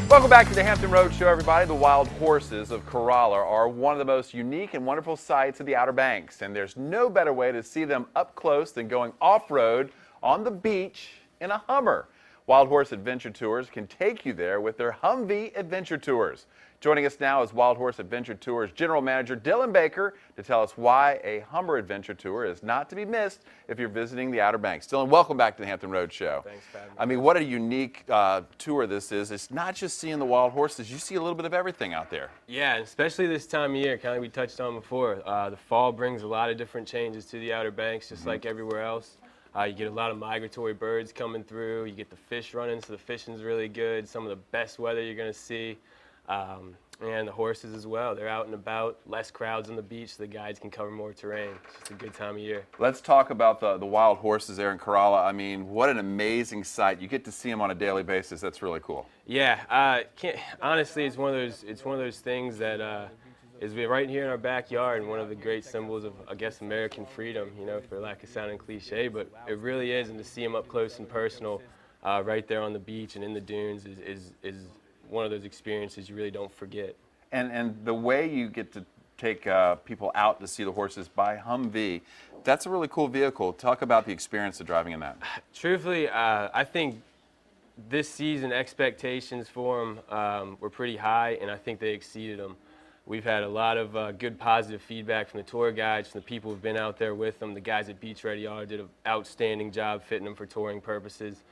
Welcome back to the Hampton Road Show, everybody. The wild horses of Corolla are one of the most unique and wonderful sights of the Outer Banks, and there's no better way to see them up close than going off-road on the beach in a Hummer. Wild Horse Adventure Tours can take you there with their Humvee Adventure Tours. Joining us now is Wild Horse Adventure Tours General Manager Dillon Baker to tell us why a Hummer Adventure Tour is not to be missed if you're visiting the Outer Banks. Dillon, welcome back to the Hampton Road Show. Thanks, Pat. I mean, what a unique tour this is. It's not just seeing the wild horses. You see a little bit of everything out there. Yeah, especially this time of year, kind of we touched on before. The fall brings a lot of different changes to the Outer Banks, just like everywhere else. You get a lot of migratory birds coming through. You get the fish running, so the fishing's really good. Some of the best weather you're going to see. And the horses as well. They're out and about, less crowds on the beach, so the guides can cover more terrain. It's just a good time of year. Let's talk about the wild horses there in Corolla. I mean, what an amazing sight. You get to see them on a daily basis. That's really cool. Yeah, honestly, it's one of those things that is right here in our backyard, and one of the great symbols of, I guess, American freedom, you know, for lack of sounding cliche, but it really is, and to see them up close and personal right there on the beach and in the dunes is one of those experiences you really don't forget. And the way you get to take people out to see the horses by Humvee, that's a really cool vehicle. Talk about the experience of driving in that. Truthfully, I think this season expectations for them were pretty high, and I think they exceeded them. We've had a lot of good positive feedback from the tour guides, from the people who've been out there with them. The guys at Beach Ready Auto did an outstanding job fitting them for touring purposes.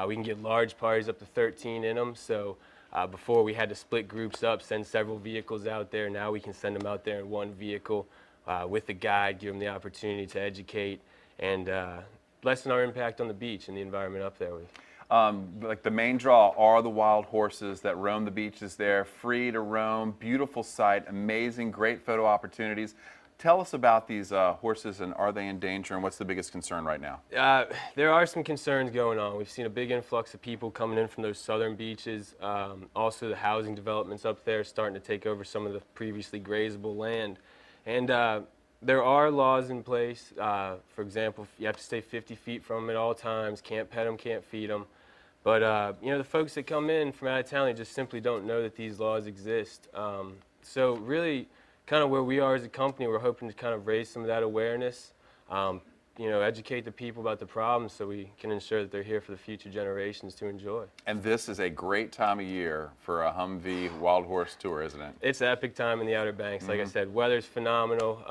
We can get large parties up to 13 in them, so before we had to split groups up, send several vehicles out there. Now we can send them out there in one vehicle with the guide, give them the opportunity to educate and lessen our impact on the beach and the environment up there. Like the main draw are the wild horses that roam the beaches there, free to roam, beautiful sight, amazing, great photo opportunities. Tell us about these horses, and are they in danger, and what's the biggest concern right now? There are some concerns going on. We've seen a big influx of people coming in from those southern beaches. Also, the housing developments up there starting to take over some of the previously grazable land. And there are laws in place. For example, you have to stay 50 feet from them at all times, can't pet them, can't feed them. But you know, the folks that come in from out of town, they just simply don't know that these laws exist. So really, kind of where we are as a company, we're hoping to kind of raise some of that awareness, you know, educate the people about the problems so we can ensure that they're here for the future generations to enjoy. And this is a great time of year for a Humvee wild horse tour, isn't it? It's an epic time in the Outer Banks. Like I said, weather's phenomenal.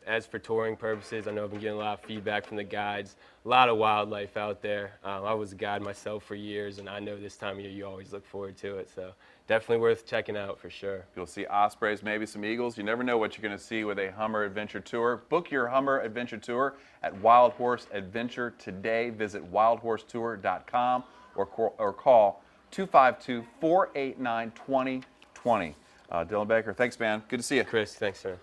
As for touring purposes, I know I've been getting a lot of feedback from the guides. A lot of wildlife out there. I was a guide myself for years, and I know this time of year you always look forward to it. So definitely worth checking out for sure. You'll see ospreys, maybe some eagles. You never know what you're going to see with a Hummer Adventure Tour. Book your Hummer Adventure Tour at Wild Horse Adventure today. Visit wildhorsetour.com or call 252-489-2020. Dillon Baker, thanks, man. Good to see you. Chris, thanks, sir.